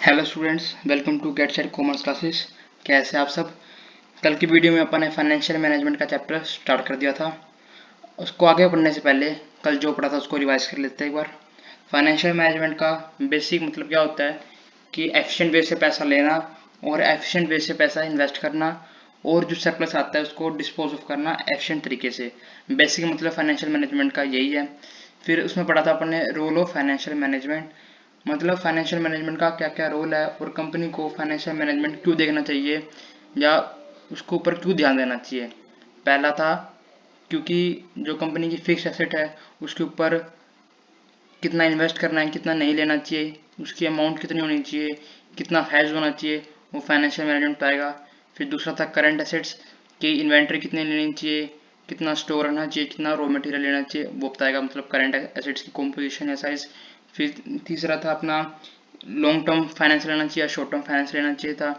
Hello students, welcome to Get Set Commerce classes. कैसे आप सब। कल की वीडियो में अपन ने फाइनेंशियल मैनेजमेंट का चैप्टर स्टार्ट कर दिया था। उसको आगे बढ़ने से पहले कल जो पढ़ा था उसको रिवाइज कर लेते हैं एक बार। फाइनेंशियल मैनेजमेंट का बेसिक मतलब क्या होता है कि एफिशिएंट वे से पैसा लेना और एफिशिएंट वे से पैसा इन्वेस्ट करना, और जो सरप्लस आता है उसको डिस्पोज ऑफ करना एफिशिएंट तरीके से। बेसिक मतलब फाइनेंशियल मैनेजमेंट का यही है। फिर उसमें पढ़ा था अपन ने रोल ऑफ फाइनेंशियल मैनेजमेंट, मतलब फाइनेंशियल मैनेजमेंट का क्या क्या रोल है और कंपनी को फाइनेंशियल मैनेजमेंट क्यों देखना चाहिए या उसके ऊपर क्यों ध्यान देना चाहिए। पहला था क्योंकि जो कंपनी की फिक्स एसेट है उसके ऊपर कितना इन्वेस्ट करना है, कितना नहीं लेना चाहिए, उसकी अमाउंट कितनी होनी चाहिए, कितना हैज होना चाहिए, वो फाइनेंशियल मैनेजमेंट आएगा। फिर दूसरा था करंट एसेट्स की इन्वेंट्री कितनी लेनी चाहिए, कितना स्टोर रहना चाहिए, कितना रॉ मटेरियल लेना चाहिए, वो बताएगा, मतलब करंट एसेट्स की कॉम्पोजिशन या साइज। फिर तीसरा था अपना लॉन्ग टर्म फाइनेंस लेना चाहिए या शॉर्ट टर्म फाइनेंस लेना चाहिए था।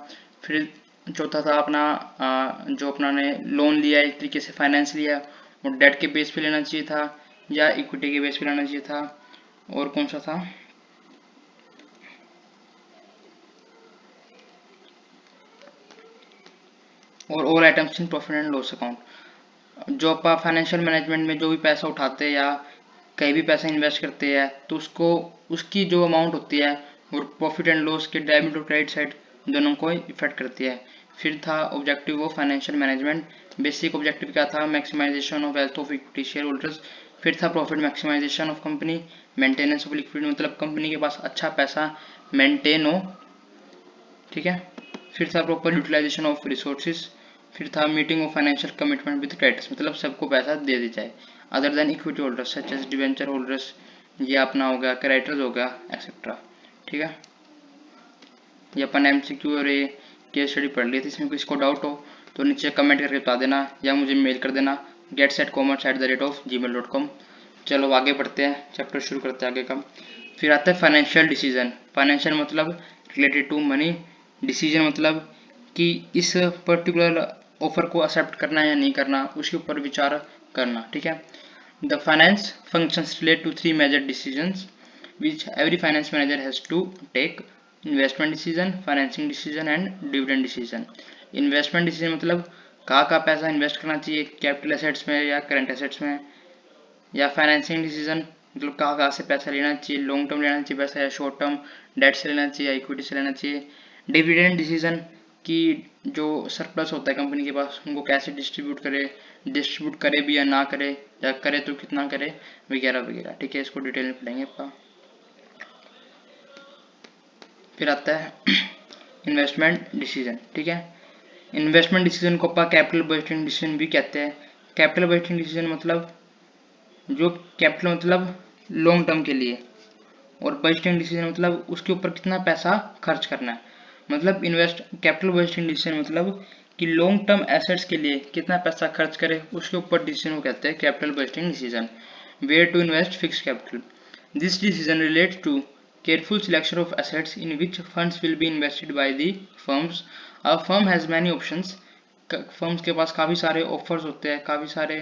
फिर चौथा था अपना जो अपना ने लोन लिया एक तरीके से फाइनेंस लिया, वो डेट के बेस पे लेना चाहिए था या इक्विटी के बेस पे लेना चाहिए था। और कौन सा था, और all items in profit and loss account. जो आप फाइनेंशियल मैनेजमेंट में जो भी पैसा उठाते हैं या कहीं भी पैसा इन्वेस्ट करते हैं तो उसको उसकी जो अमाउंट होती है और प्रॉफिट एंड लॉस के डेबिट और क्रेडिट साइड दोनों को इफेक्ट करती है। फिर था objective of financial management. Basic objective क्या था, maximisation of wealth of equity share holders. फिर था profit maximisation of company, maintenance of liquidity, मतलब कंपनी के पास अच्छा पैसा मेंटेन हो, ठीक है। फिर था प्रॉपर यूटिलाइजेशन ऑफ रिसोर्सेज। फिर था meeting of financial commitment with creditors, मतलब सबको पैसा दे दी जाए other than equity holders such as debenture holders, ये अपना हो गया, क्रेडिटर्स हो गया, एक्सेट्रा, ठीक है। ये अपन एमसीक्यू और ये केस स्टडी पढ़ ली थी। इसमें किसी को डाउट हो तो नीचे कमेंट करके बता देना या मुझे मेल कर देना getsetcommerce@gmail.com। चलो आगे बढ़ते हैं, चैप्टर शुरू करते हैं आगे का। फिर आता है फाइनेंशियल डिसीजन। फाइनेंशियल मतलब रिलेटेड टू मनी, डिसीजन मतलब कि इस पर्टिकुलर ऑफर को एक्सेप्ट करना है या नहीं करना, उसके ऊपर विचार करना, ठीक है। The finance functions relate to three major decisions which every finance manager has to take: investment decision, financing decision and dividend decision। Investment decision मतलब कहाँ पैसा इन्वेस्ट करना चाहिए, कैपिटल एसेट्स में या करंट एसेट्स में। या फाइनेंसिंग डिसीजन मतलब कहाँ से पैसा लेना चाहिए, लॉन्ग टर्म लेना चाहिए पैसा या शॉर्ट टर्म डेट से लेना चाहिए या इक्विटी से लेना चाहिए। डिविडेंड डिसीजन कि जो सरप्लस होता है कंपनी के पास उनको कैसे डिस्ट्रीब्यूट करे भी या ना करे, या करे तो कितना करे, वगैरह वगैरह, ठीक है। इसको डिटेल में पढ़ेंगे आपका। फिर आता है इन्वेस्टमेंट डिसीजन, ठीक है। इन्वेस्टमेंट डिसीजन को अपन कैपिटल बजटिंग डिसीजन भी कहते हैं। कैपिटल बजटिंग डिसीजन मतलब जो कैपिटल मतलब लॉन्ग टर्म के लिए, और बजटिंग डिसीजन मतलब उसके ऊपर कितना पैसा खर्च करना है। मतलब इन्वेस्ट कैपिटल बजटिंग डिसीजन मतलब कि लॉन्ग टर्म एसेट्स के लिए कितना पैसा खर्च करे, उसके ऊपर डिसीजन को कहते हैं capital budgeting decision. Where to invest fix capital, this decision relates to careful selection of assets in which funds will be invested by the firms। A firm has many options। Firms के पास काफ़ी सारे offers होते हैं, काफ़ी सारे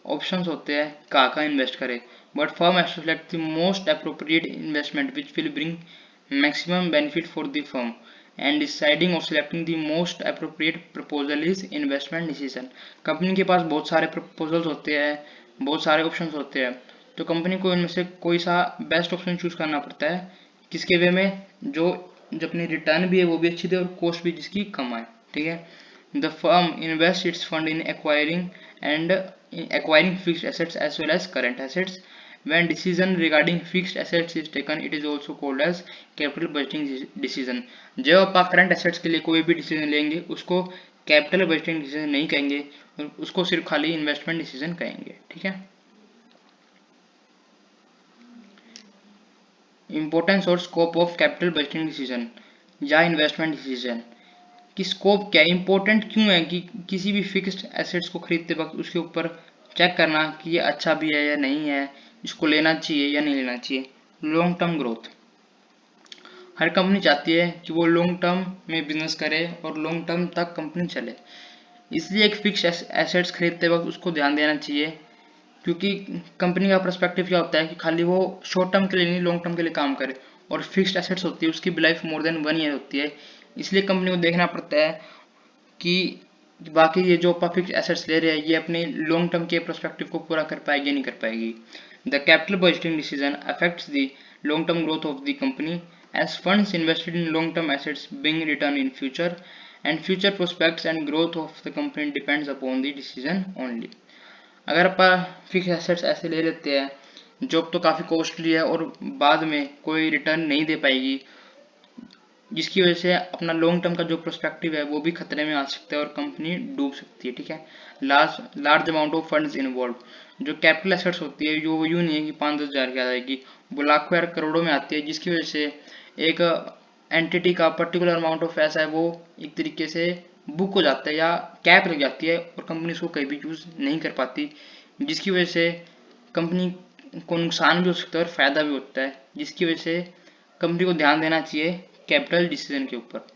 options होते हैं कहाँ इन्वेस्ट करे, but firm has to select the most appropriate investment which will bring maximum benefit for the firm, and deciding of selecting the most appropriate proposal is investment decision. Company के पास बहुत सारे proposals होते हैं, बहुत सारे options होते हैं, तो कंपनी को इनमें से कोई सा बेस्ट ऑप्शन चूज करना पड़ता है, किसके वे में जो जो अपनी रिटर्न भी है वो भी अच्छी दे और कॉस्ट भी जिसकी कम आए, ठीक है। The firm invest it's fund in acquiring fixed assets as well as current assets। When decision regarding fixed assets is taken, it is also called as capital budgeting decision। जब आप करंट एसेट्स के लिए कोई भी decision लेंगे उसको capital budgeting decision नहीं कहेंगे, उसको सिर्फ खाली इन्वेस्टमेंट डिसीजन कहेंगे, ठीक है। इंपॉर्टेंस और scope of capital budgeting decision या इन्वेस्टमेंट डिसीजन कि स्कोप क्या इंपॉर्टेंट क्यों है कि किसी भी फिक्स्ड एसेट्स को खरीदते वक्त उसके ऊपर चेक करना कि ये अच्छा भी है या नहीं है, इसको लेना चाहिए या नहीं लेना चाहिए। लॉन्ग टर्म ग्रोथ, हर कंपनी चाहती है कि वो लॉन्ग टर्म में बिजनेस करे और लॉन्ग टर्म तक कंपनी चले, इसलिए एक फिक्स एसेट्स खरीदते वक्त उसको ध्यान देना चाहिए क्योंकि कंपनी का पर्सपेक्टिव क्या होता है कि खाली वो शॉर्ट टर्म के लिए नहीं लॉन्ग टर्म के लिए काम करे, और फिक्स्ड एसेट्स होती है उसकी लाइफ मोर देन 1 ईयर होती है। इसलिए कंपनी को देखना पड़ता है कि बाकी ये जो फिक्स्ड एसेट्स ले रहे हैं ये अपने लॉन्ग टर्म के पर्सपेक्टिव को पूरा कर पाएगी नहीं कर पाएगी। The capital budgeting decision affects the long term growth of the company as funds invested in long-term assets bring return in future, and future prospects and growth of the company depends upon the decision only। अगर अपन fix assets ऐसे ले लेते हैं जो तो काफ़ी costly है और बाद में कोई रिटर्न नहीं दे पाएगी, जिसकी वजह से अपना लॉन्ग टर्म का जो प्रोस्पेक्टिव है वो भी खतरे में आ सकता है और कंपनी डूब सकती है। ठीक है, large amount of funds involve. जो कैपिटल एसेट्स होती है जो यूँ नहीं है कि 5-10 हज़ार की आ जाएगी, वो लाखों या करोड़ों में आती है, जिसकी वजह से एक एंटिटी का पर्टिकुलर अमाउंट ऑफ पैसा है वो एक तरीके से बुक हो जाता है या कैप लग जाती है और कंपनी उसको कहीं भी यूज़ नहीं कर पाती, जिसकी वजह से कंपनी को नुकसान भी हो सकता है और फायदा भी होता है, जिसकी वजह से कंपनी को ध्यान देना चाहिए कैपिटल डिसीजन के ऊपर।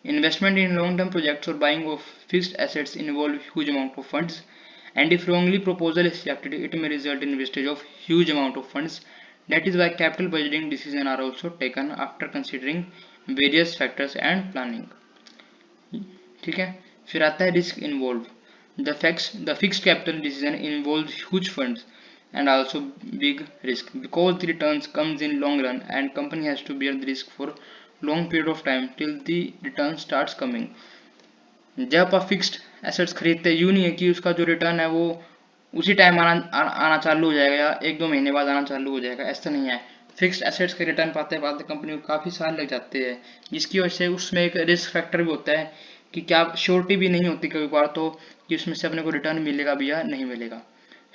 Investment in long term projects और buying of fixed assets involve huge amount of funds, and if wrongly proposal is selected it may result in wastage of huge amount of funds। That is why capital budgeting decisions are also taken after considering various factors and planning। ठीक है, फिर आता है risk involve. The fixed capital decision involve huge funds and also big risk because the returns comes in long run and company has to bear the risk for long period of time till the return starts coming। जब आप fixed assets खरीदते हैं यूँ नहीं है कि उसका जो रिटर्न है वो उसी टाइम आना चालू हो जाएगा या 1-2 महीने बाद आना चालू हो जाएगा, ऐसा नहीं है। फिक्स्ड एसेट्स के रिटर्न पाते पाते कंपनी को काफ़ी साल लग जाते हैं, जिसकी वजह से उसमें एक रिस्क फैक्टर भी होता है कि क्या श्योरिटी भी नहीं होती कभी बार तो कि उसमें से अपने को रिटर्न मिलेगा भी या नहीं मिलेगा।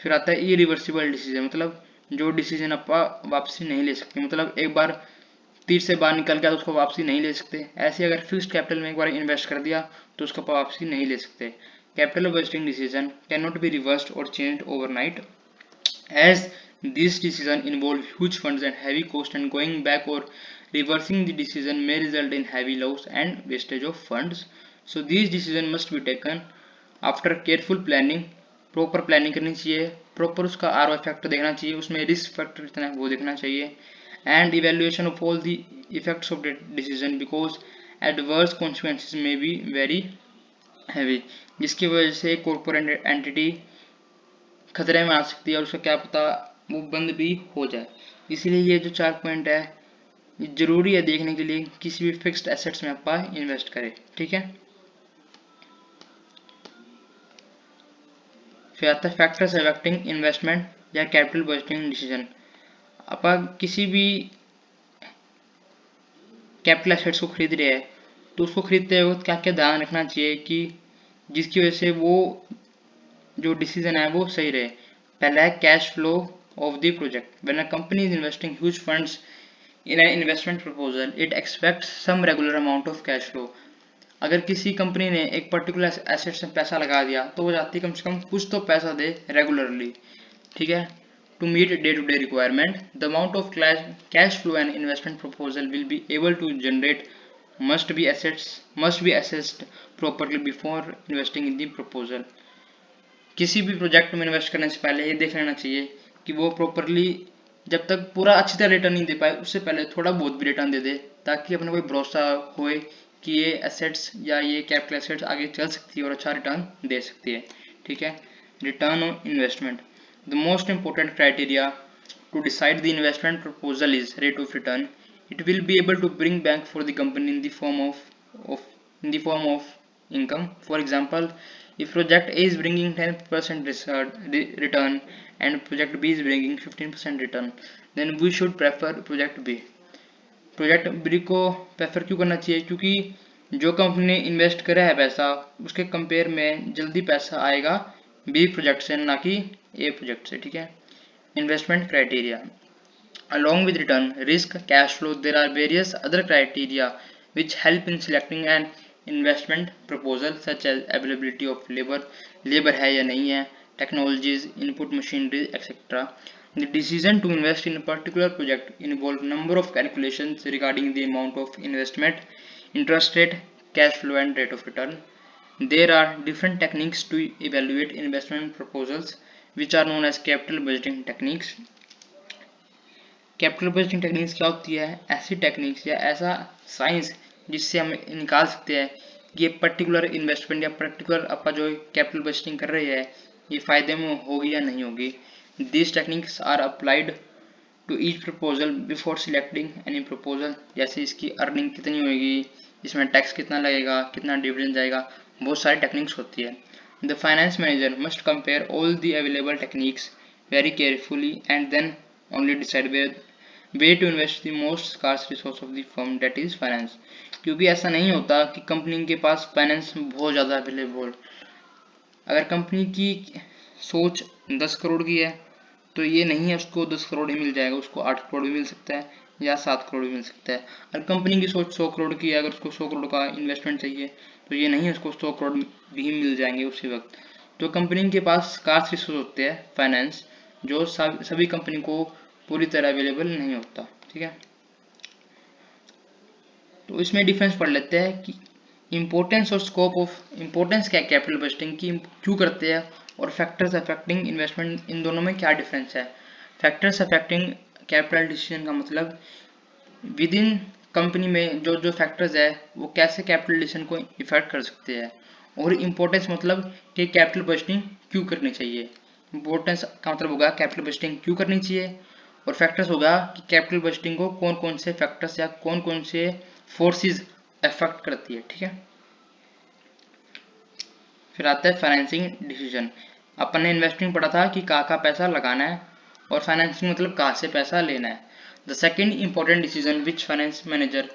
फिर आता है इरिवर्सिबल डिसीजन, मतलब जो डिसीजन आप वापसी नहीं ले सकते, मतलब एक बार तीर से बाहर निकल गया तो उसको वापसी नहीं ले सकते। ऐसे अगर फिक्स्ड कैपिटल में एक बार इन्वेस्ट कर दिया तो उसको वापसी नहीं ले सकते। Capital budgeting decision can not be reversed और changed overnight as these decisions involve huge funds and heavy cost, and going back or reversing the decision may result in heavy loss and wastage of funds। So these decisions must be taken after careful planning। Proper planning करनी चाहिए, proper उसका ROI factor देखना चाहिए, उसमें risk factor कितना है वो देखना चाहिए, and evaluation of all the effects of the decision because adverse consequences may be very heavy। जिसकी वजह से कॉर्पोरेट एंटिटी खतरे में आ सकती है और उसका क्या पता वो बंद भी हो जाए। इसीलिए ये जो 4 पॉइंट है ये जरूरी है देखने के लिए किसी भी फिक्स्ड एसेट्स में आप इन्वेस्ट करें। ठीक है, फिर आता है फैक्टर्स अफेक्टिंग इन्वेस्टमेंट या कैपिटल बजटिंग डिसीजन। आप किसी भी कैपिटल एसेट्स को खरीद रहे हैं तो उसको खरीदते वक्त क्या क्या ध्यान रखना चाहिए कि जिसकी वजह से वो जो डिसीजन है वो सही रहे। पहला है cash flow of the project. When a company is investing huge funds in an investment proposal it expects some regular amount of cash flow. अगर किसी कंपनी ने एक पर्टिकुलर एसेट्स में पैसा लगा दिया तो वो चाहती है कम से कम कुछ तो पैसा दे रेगुलरली। ठीक है, to meet day-to-day requirement the amount of cash flow an investment proposal will be able to generate must be assessed properly before investing in the proposal। किसी भी प्रोजेक्ट में इन्वेस्ट करने से पहले ये देख लेना चाहिए कि वो प्रॉपरली जब तक पूरा अच्छी तरह रिटर्न नहीं दे पाए उससे पहले थोड़ा बहुत भी रिटर्न दे दे, ताकि अपने कोई भरोसा होए कि ये एसेट्स या ये कैपिटल एसेट्स आगे चल सकती है और अच्छा रिटर्न दे सकती है। ठीक है, return on investment. The most important criteria to decide the investment proposal is rate of return। It will be able to bring back for the company in the form of income। For example, if project A is bringing 10% return and project B is bringing 15% return, then we should prefer project B। Project B को prefer क्यों करना चाहिए? क्योंकि जो company ने invest करा है पैसा उसके कंपेयर में जल्दी पैसा आएगा बी प्रोजेक्ट से ना कि ए प्रोजेक्ट से। ठीक है, investment criteria along with return risk cash flow there are various other criteria which help in selecting an investment proposal such as availability of labor है या नहीं है, technologies, input machinery etc। The decision to invest in a particular project involve number of calculations regarding the amount of investment, interest rate, cash flow and rate of return। There are different techniques to evaluate investment proposals which are known as capital budgeting techniques. Capital budgeting techniques क्या होती है? ऐसी techniques या ऐसा science जिससे हम निकाल सकते हैं कि ये पर्टिकुलर इन्वेस्टमेंट या पर्टिकुलर अपना जो कैपिटल बजटिंग कर रही है ये फायदे में होगी या नहीं होगी। This techniques are applied to each proposal before selecting any proposal. जैसे इसकी अर्निंग कितनी होगी, इसमें टैक्स कितना लगेगा, कितना डिविडेंड जाएगा, बहुत सारी टेक्निक्स होती है। The finance manager must compare all the available techniques very carefully and then only decide where to invest the most scarce resource of the firm, that is finance। क्योंकि ऐसा नहीं होता कि कंपनी के पास फाइनेंस बहुत ज़्यादा अवेलेबल। अगर company की सोच 10 करोड़ की है तो ये नहीं है उसको 10 करोड़ ही मिल जाएगा, उसको 8 करोड़ भी मिल सकता है या 7 करोड़ भी मिल सकता है। अगर कंपनी की सोच 100 करोड़ की है, अगर उसको 100 करोड़ का इन्वेस्टमेंट चाहिए तो ये नहीं है उसको 100 करोड़ भी मिल जाएंगे उसी वक्त। तो कंपनी के पास स्कार्स रिसोर्स होते हैं फाइनेंस, जो सभी कंपनी को पूरी तरह अवेलेबल नहीं होता। ठीक है, तो इसमें डिफरेंस पढ़ लेते हैं कि इम्पोर्टेंस और स्कोप ऑफ इम्पोर्टेंस क्या है कैपिटल बजटिंग की, क्यों करते हैं, और फैक्टर्स अफेक्टिंग इन्वेस्टमेंट, इन दोनों में क्या डिफरेंस है। फैक्टर्स अफेक्टिंग कैपिटल डिसीजन का मतलब विद इन कंपनी में जो जो फैक्टर्स है वो कैसे कैपिटल डिसीजन को इफेक्ट कर सकते हैं। और इम्पोर्टेंस मतलब कि कैपिटल बजटिंग क्यों करनी चाहिए। इम्पोर्टेंस का मतलब होगा कैपिटल बजटिंग क्यों करनी चाहिए, और फैक्टर्स होगा कि कैपिटल बजटिंग को कौन कौन से फैक्टर्स या कौन कौन से फोर्सेस अफेक्ट करती है। ठीक है, फिर आता है फाइनेंसिंग डिसीजन। अपन ने इन्वेस्टिंग पढ़ा था कि कहाँ पैसा लगाना है, और फाइनेंसिंग मतलब कहाँ से पैसा लेना है। The second important decision which finance manager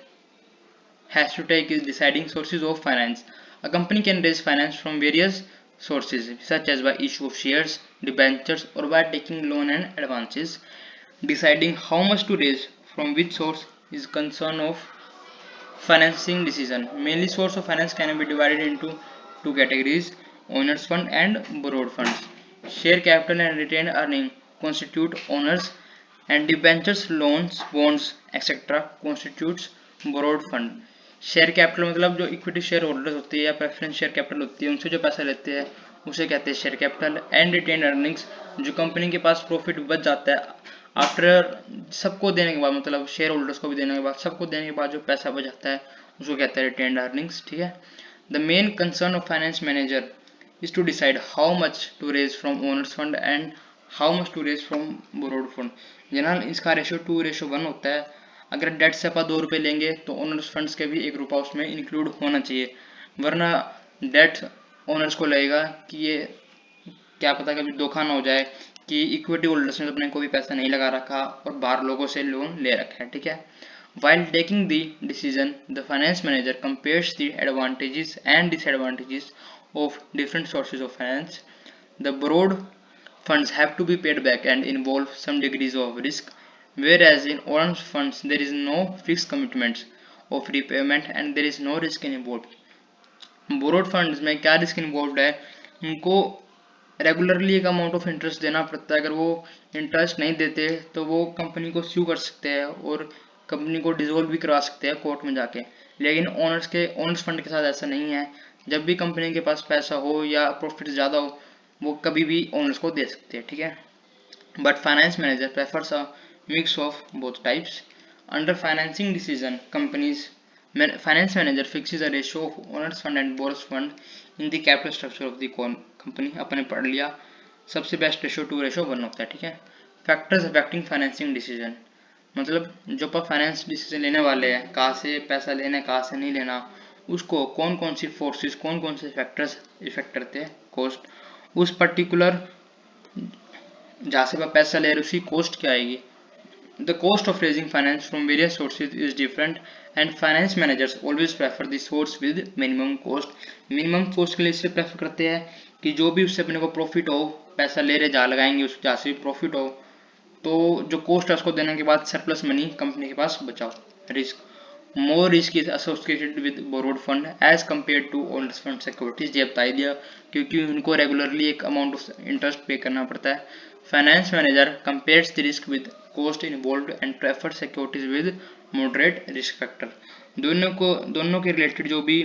has to take is deciding sources of finance. A company can raise finance from various sources such as by issue of shares, debentures or by taking loan and advances. Deciding how much to raise from which source is concern of financing decision. Mainly source of finance can be divided into two categories: owners fund and borrowed funds. Share capital and retained earning constitute owners, and debentures, loans, bonds etc. constitutes borrowed fund. Share capital मतलब जो equity share holders होती है या preference share capital होती है उनसे जो पैसा लेते हैं उसे कहते हैं share capital. And retained earnings, जो कंपनी के पास प्रॉफिट बच जाता है आफ्टर सबको देने के बाद, मतलब शेयर होल्डर्स को भी देने के बाद, सबको देने के बाद जो पैसा बच जाता है उसको कहते हैं रिटेन अर्निंग्स। ठीक है, the main concern of finance manager is to decide how much to raise from owners fund and how much to raise from borrowed fund। General इसका रेशियो 2:1 होता है। अगर डेट से अपन 2 रुपये लेंगे तो ओनर्स फंड्स के भी 1 रुपया उसमें इंक्लूड होना चाहिए, वरना डेट ओनर्स को लगेगा कि ये क्या पता कभी धोखा ना हो जाए कि इक्विटी होल्डर्स ने अपने को भी पैसा नहीं लगा रखा और बाहर लोगों से लोन ले रखा है। ठीक है, while taking the decision the finance manager compares the advantages and disadvantages of different sources of finance. The borrowed funds have to be paid back and involve some degrees of risk, whereas in owned funds there is no fixed commitments of repayment and there is no risk involved। Borrowed funds में क्या risk involve है, उनको regularly एक amount of interest देना पड़ता है। अगर वो इंटरेस्ट नहीं देते तो वो कंपनी को स्यू कर सकते हैं और कंपनी को डिसॉल्व भी करवा सकते हैं कोर्ट में जाके। लेकिन ओनर्स फंड के साथ ऐसा नहीं है, जब भी कंपनी के पास पैसा हो या प्रॉफिट ज़्यादा हो वो कभी भी ओनर्स को दे सकते हैं। ठीक है, but finance manager prefers a mix of both types. Under financing decision companies finance manager fixes a ratio of owners fund and borrowers fund in the capital structure of the company। अपने पढ़ लिया, सबसे best ratio 2:1 होता है। ठीक है, factors affecting financing decision मतलब जो पर फाइनेंस डिसीजन लेने वाले हैं, कहाँ से पैसा लेना है कहाँ से नहीं लेना, उसको कौन कौन सी फोर्सेस कौन कौन से फैक्टर्स इफेक्ट करते हैं। कॉस्ट, उस पर्टिकुलर जहाँ से पैसा ले रहे उसकी कॉस्ट क्या आएगी। The cost of raising finance from various sources is different and finance managers always prefer the source with minimum cost। minimum cost के लिए इससे प्रेफर करते हैं कि जो भी उससे अपने को प्रॉफिट हो, पैसा ले रहे जहाँ लगाएंगे उस जहाँ से प्रॉफिट हो, तो जो कॉस्ट है उसको देने के बाद सरप्लस मनी कंपनी के पास बचाओ। Risk, more risk is associated with borrowed fund as compare to owners fund securities. ये बता दिया क्योंकि उनको रेगुलरली एक अमाउंट ऑफ इंटरेस्ट पे करना पड़ता है। Finance manager compares the risk with cost involved and prefer securities with moderate risk factor। दोनों के रिलेटेड जो भी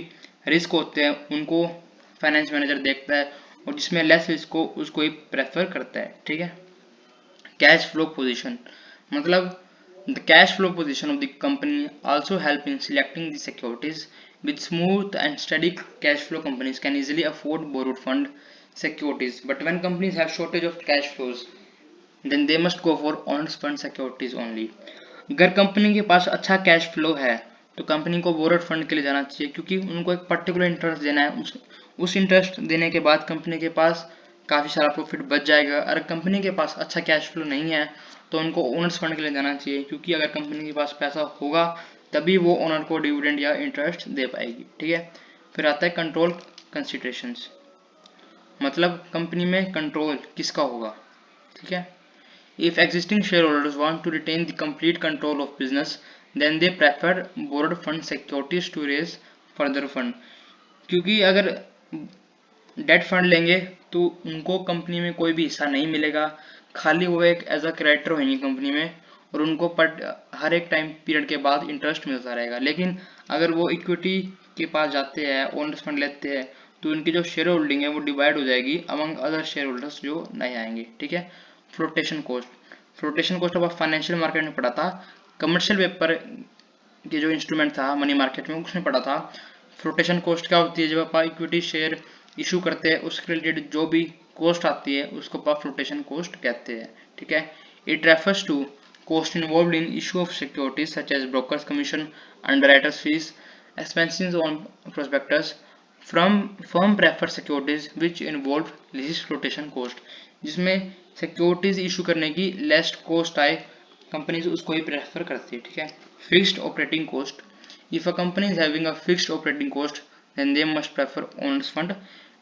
रिस्क होते हैं उनको फाइनेंस मैनेजर देखता है और जिसमें लेस रिस्क हो उसको ही प्रेफर करता है, ठीक है। कैश फ्लो पोजीशन मतलब the cash flow position of the company also help in selecting the securities. With smooth and steady cash flow, companies can easily afford borrowed fund securities. But when companies have shortage of cash flows, then they must go for owners fund securities only. अगर company के पास अच्छा cash flow है तो company को borrowed fund के लिए जाना चाहिए, क्योंकि उनको एक पर्टिकुलर इंटरेस्ट देना है। उस इंटरेस्ट देने के बाद कंपनी के पास काफ़ी सारा प्रॉफिट बच जाएगा। अगर कंपनी के पास अच्छा कैश फ्लो नहीं है तो उनको ओनर्स फंड के लिए जाना चाहिए, क्योंकि अगर कंपनी के पास पैसा होगा तभी वो ओनर को डिविडेंड या इंटरेस्ट दे पाएगी, ठीक है। फिर आता है कंट्रोल कंसिडरेशंस, मतलब कंपनी में कंट्रोल किसका होगा, ठीक है। If existing shareholders want to retain the complete control of business, then they prefer borrowed fund securities to raise further fund. क्योंकि अगर डेट फंड लेंगे तो उनको कंपनी में कोई भी हिस्सा नहीं मिलेगा, खाली वो एक एज अ क्रेडिटर होंगे कंपनी में और उनको हर एक टाइम पीरियड के बाद इंटरेस्ट मिलता रहेगा। लेकिन अगर वो इक्विटी के पास जाते हैं, ओनर्स फंड लेते हैं, तो उनकी जो शेयर होल्डिंग है वो डिवाइड हो जाएगी अमंग अदर शेयर होल्डर्स जो नए आएंगे, ठीक है। फ्लोटेशन कॉस्ट अब फाइनेंशियल मार्केट में पढ़ा था, कमर्शियल पेपर के जो इंस्ट्रूमेंट था मनी मार्केट में उसमें पढ़ा था। फ्लोटेशन कॉस्ट क्या होती है, जब आप इक्विटी शेयर इशू करते हैं उसके रिलेटेड जो भी कॉस्ट आती है उसको आप फ्लोटेशन कॉस्ट कहते हैं, ठीक है। It refers to cost involved in issue of securities such as brokers commission, underwriters fees, expenses on prospectus from firm preferred securities which involve least flotation cost, जिसमें सिक्योरिटीज इशू करने की less cost आए companies उसको ही prefer करती है, ठीक है। Fixed operating cost, if a company is having a fixed operating cost then they must prefer owners fund,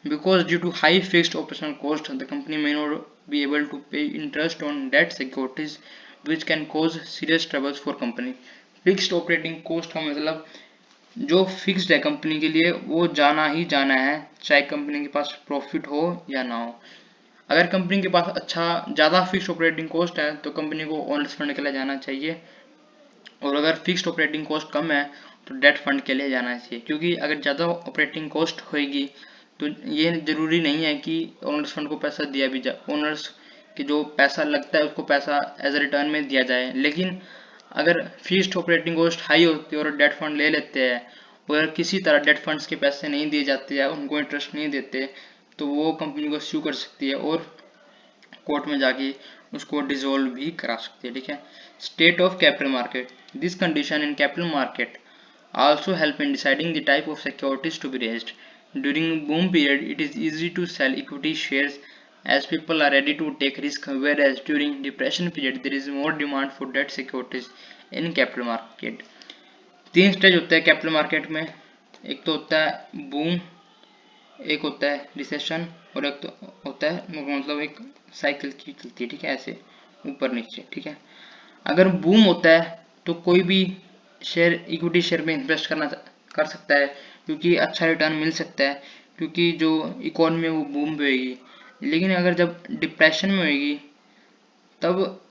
because due to high fixed operational cost the company may not be able to pay interest on debt securities which can cause serious troubles for company. Fixed operating cost का मतलब जो fixed है company के लिए वो जाना ही जाना है, चाहे कंपनी के पास प्रॉफिट हो या ना हो। अगर कंपनी के पास अच्छा ज़्यादा फिक्स्ड ऑपरेटिंग कॉस्ट है तो कंपनी को ओनर्स फंड के लिए जाना चाहिए, और अगर फिक्स्ड ऑपरेटिंग कॉस्ट कम है तो डेट फंड के लिए जाना चाहिए, क्योंकि अगर ज़्यादा ऑपरेटिंग कॉस्ट होगी तो ये जरूरी नहीं है कि ओनर्स फंड को पैसा दिया भी जाए, ओनर्स के जो पैसा लगता है उसको पैसा एज अ रिटर्न में दिया जाए। लेकिन अगर फिक्स्ड ऑपरेटिंग कॉस्ट हाई होती है और डेट फंड ले लेते हैं और किसी तरह डेट फंड्स के पैसे नहीं दिए जाते हैं, उनको इंटरेस्ट नहीं देते, तो वो कंपनी को सू कर सकती है और कोर्ट में जाके उसको डिसॉल्व भी करा सकती है, ठीक है। State of capital market, this condition in capital market also help in deciding the type of securities to be raised. During boom period, it is easy to sell equity shares as people are ready to take risk, whereas during depression period there is more demand for debt securities in capital market. तीन stage होते हैं capital market में, एक तो होता है boom, एक होता है रिसेशन और एक तो होता है मतलब एक साइकिल की चलती है, ठीक है, ऐसे ऊपर नीचे, ठीक है। अगर बूम होता है तो कोई भी शेयर इक्विटी शेयर में इन्वेस्ट कर सकता है, क्योंकि अच्छा रिटर्न मिल सकता है, क्योंकि जो इकोनॉमी वो बूम पे होगी। लेकिन अगर जब डिप्रेशन में होगी तब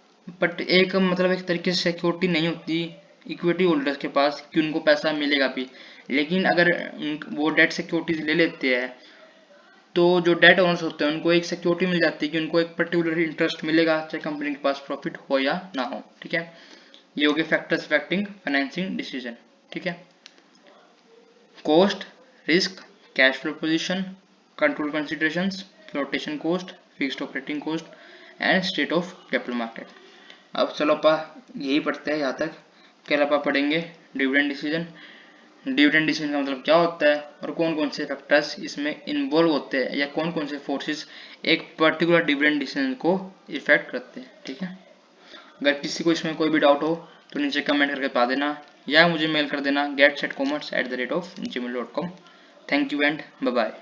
बट एक मतलब एक तरीके से सिक्योरिटी नहीं होती इक्विटी होल्डर्स के पास कि उनको पैसा मिलेगा भी। लेकिन अगर वो डेट सिक्योरिटीज ले लेते हैं तो जो डेट ओनर्स होते हैं उनको एक सिक्योरिटी मिल जाती है कि उनको एक पर्टिकुलर इंटरेस्ट मिलेगा, चाहे कंपनी के पास प्रॉफिट हो या ना हो, ठीक है। ये हो गए फैक्टर्स अफेक्टिंग फाइनेंसिंग डिसीजन, ठीक है। Cost, risk, cash flow position, control considerations, flotation cost, fixed operating cost and state of capital market. अब चलो अपन यही पढ़ते हैं यहाँ तक। कल अपन पढ़ेंगे डिविडेंड डिसीजन। डिविडेंड डिसीजन का मतलब क्या होता है और कौन कौन से फैक्टर्स इसमें इन्वॉल्व होते हैं या कौन कौन से फोर्सेस एक पर्टिकुलर डिविडेंड डिसीजन को इफेक्ट करते हैं, ठीक है। अगर किसी को इसमें कोई भी डाउट हो तो नीचे कमेंट करके बता देना या मुझे मेल कर देना getsetcommerce@gmail.com। Thank you and bye bye.